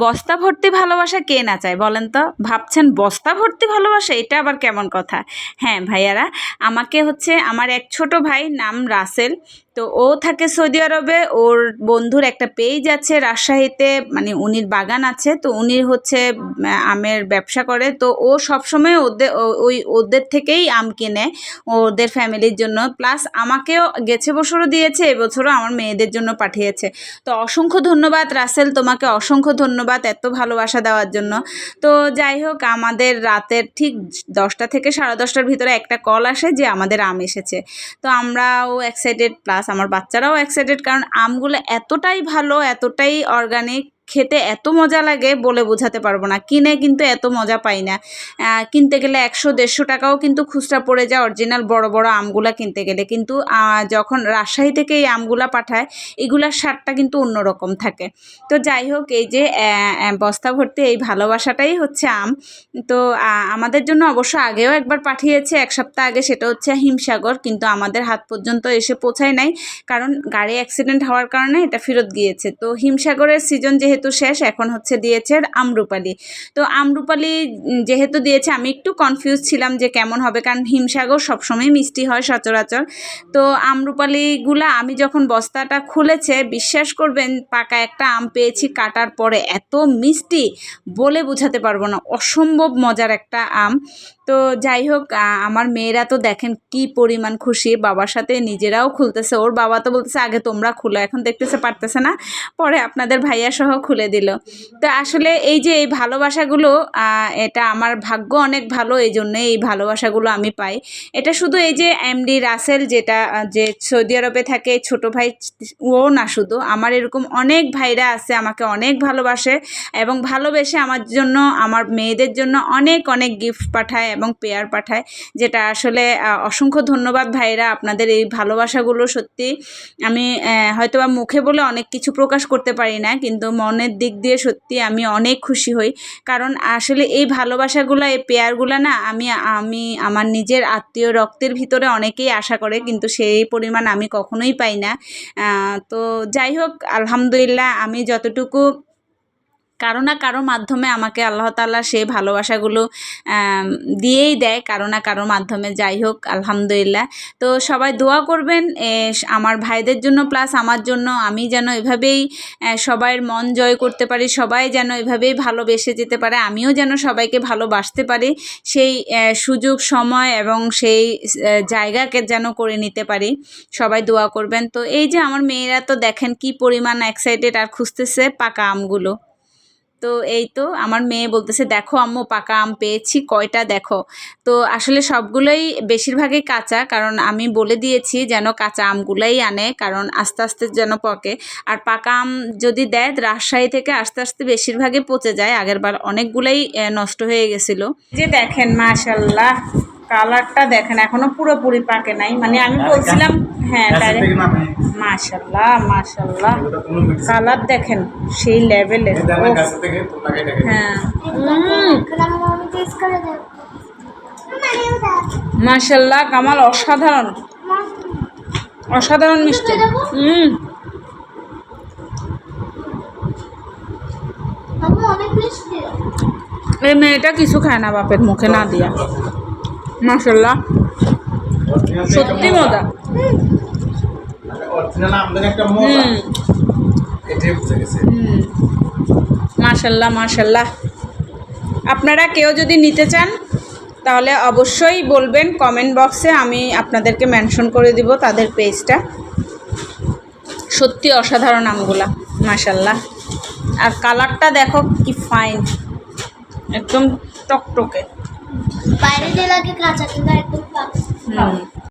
বস্তা ভর্তি ভালোবাসা কে না চায় বলেন তো? ভাবছেন বস্তা ভর্তি ভালোবাসা, এটা আবার কেমন কথা? হ্যাঁ ভাইয়ারা, আমাকে হচ্ছে আমার এক ছোট ভাই, নাম রাসেল। তো ও থাকে সৌদি আরবে। ওর বন্ধুর একটা পেজ আছে রাজশাহীতে, মানে উনির বাগান আছে। তো উনি হচ্ছে আমের ব্যবসা করে। তো ও সবসময় ওদের থেকেই আম কিনে ওদের ফ্যামিলির জন্য, প্লাস আমাকেও গেছে বছরও দিয়েছে, এবছরও আমার মেয়েদের জন্য পাঠিয়েছে। তো অসংখ্য ধন্যবাদ রাসেল, তোমাকে অসংখ্য ধন্যবাদ এত ভালোবাসা দেওয়ার জন্য। তো যাই হোক, আমাদের রাতের ঠিক 10টা থেকে 10:30টার ভিতরে একটা কল আসে যে আমাদের আম এসেছে। তো আমরাও এক্সাইটেড, প্লাস আমার বাচ্চারাও এক্সাইটেড, কারণ আমগুলো এতটাই ভালো, এতটাই অর্গানিক, খেতে এত মজা লাগে বলে বোঝাতে পারবো না। কিনে কিন্তু এত মজা পাই না। কিনতে গেলে 100-150 টাকাও কিন্তু খুচরা পড়ে যায় অরিজিনাল বড় বড় আমগুলা কিনতে গেলে। কিন্তু যখন রাজশাহী থেকে এই আমগুলা পাঠায়, এগুলার স্বাদটা কিন্তু অন্যরকম থাকে। তো যাই হোক, এই যে বস্তা ভর্তি এই ভালোবাসাটাই হচ্ছে আম। তো আমাদের জন্য অবশ্য আগেও একবার পাঠিয়েছে 1 সপ্তাহ আগে, সেটা হচ্ছে হিমসাগর, কিন্তু আমাদের হাত পর্যন্ত এসে পৌঁছায় নাই, কারণ গাড়ি অ্যাক্সিডেন্ট হওয়ার কারণে এটা ফেরত গিয়েছে। তো হিমসাগরের সিজন যেহেতু শেষ, এখন হচ্ছে দিয়েছে আম্রপালি। তো আম্রপালি যেহেতু দিয়েছে, আমি একটু কনফিউজ ছিলাম যে কেমন হবে, কারণ হিমসাগর সবসময় মিষ্টি হয় সচরাচর। তো আম্রপালিগুলা আমি যখন বস্তাটা খুলেছে, বিশ্বাস করবেন, পাকা একটা আম পেয়েছি কাটার পরে, এত মিষ্টি বলে বোঝাতে পারবো না, অসম্ভব মজার একটা আম। তো যাই হোক, আমার মেয়েরা তো দেখেন কি পরিমাণ খুশি, বাবার সাথে নিজেরাও খুলতেছে। ওর বাবা তো বলতেছে আগে তোমরা খুলো, এখন দেখতেছে পারতেছে না, পরে আপনাদের ভাইয়া সহ খুলে দিল। তো আসলে এই যে এই ভালোবাসাগুলো, এটা আমার ভাগ্য অনেক ভালো, এই জন্যে এই ভালোবাসাগুলো আমি পাই। এটা শুধু এই যে এমডি রাসেল যে সৌদি আরবে থাকে, ছোট ভাই, ও না, শুধু আমার এরকম অনেক ভাইরা আছে আমাকে অনেক ভালোবাসে, এবং ভালোবেসে আমার জন্য, আমার মেয়েদের জন্য অনেক অনেক গিফট পাঠায় এবং পেয়ার পাঠায়, যেটা আসলে অসংখ্য ধন্যবাদ ভাইরা। আপনাদের এই ভালোবাসাগুলো সত্যি আমি হয়তোবা মুখে বলে অনেক কিছু প্রকাশ করতে পারি না, কিন্তু মনের দিক দিয়ে সত্যি আমি অনেক খুশি হই। কারণ আসলে এই ভালোবাসাগুলো, এই পেয়ারগুলো না, আমি আমার নিজের আত্মীয় রক্তের ভিতরে অনেকেই আশা করে, কিন্তু সেই পরিমাণ আমি কখনোই পাই না। তো যাই হোক, আলহামদুলিল্লাহ, আমি যতটুকু কারো না কারো মাধ্যমে আমাকে আল্লাহ তাআলা সেই ভালোবাসাগুলো দিয়েই দেয়, কারো না কারো মাধ্যমে। যাই হোক, আলহামদুলিল্লাহ। তো সবাই দোয়া করবেন আমার ভাইদের জন্য, প্লাস আমার জন্য। আমি যেন এভাবেই সবার মন জয় করতে পারি, সবাই যেন এভাবেই ভালোবেসে যেতে পারে, আমিও যেন সবাইকে ভালোবাসতে পারি, সেই সুযোগ, সময় এবং সেই জায়গাকে যেন করে নিতে পারি। সবাই দোয়া করবেন। তো এই যে আমার মেয়েরা তো দেখেন কি পরিমাণ এক্সাইটেড, আর খুঁজতেছে পাকা আমগুলো। তো এই তো আমার মেয়ে বলতেছে দেখো আম্মু, পাকা আম পেয়েছি, কয়টা দেখো। তো আসলে সবগুলোই বেশিরভাগই কাঁচা, কারণ আমি বলে দিয়েছি যেন কাঁচা আমগুলোই আনে, কারণ আস্তে আস্তে যেন পকে। আর পাকা আম যদি দেয় রাজশাহী থেকে, আস্তে আস্তে বেশিরভাগই পচে যায়। আগেরবার অনেকগুলোই নষ্ট হয়ে গেছিলো। যে দেখেন মাশাআল্লাহ, কালারটা দেখেন, এখনো পুরোপুরি পাকে নাই, মানে আমি বলছিলাম হ্যাঁ মাশাআল্লাহ মাশাআল্লাহ, কালার দেখেন সেই লেভেলের। হ্যাঁ মাশাআল্লাহ, কামাল অসাধারণ, অসাধারণ মিষ্টি। এই মেয়েটা কিছু খায় না বাপের মুখে না দিয়া। মাশাআল্লাহ, সত্যি মজা। মাশাআল্লাহ মাশাআল্লাহ। আপনারা কেউ যদি নিতে চান তাহলে অবশ্যই বলবেন কমেন্ট বক্সে, আমি আপনাদেরকে মেনশন করে দিব তাদের পেজটা। সত্যি অসাধারণ আমগুলা, মাশাআল্লাহ। আর কালারটা দেখো কি ফাইন, একদম টকটকে। বাইরে দিয়ে লাগে কাঁচা, কিন্তু একদম পাকা।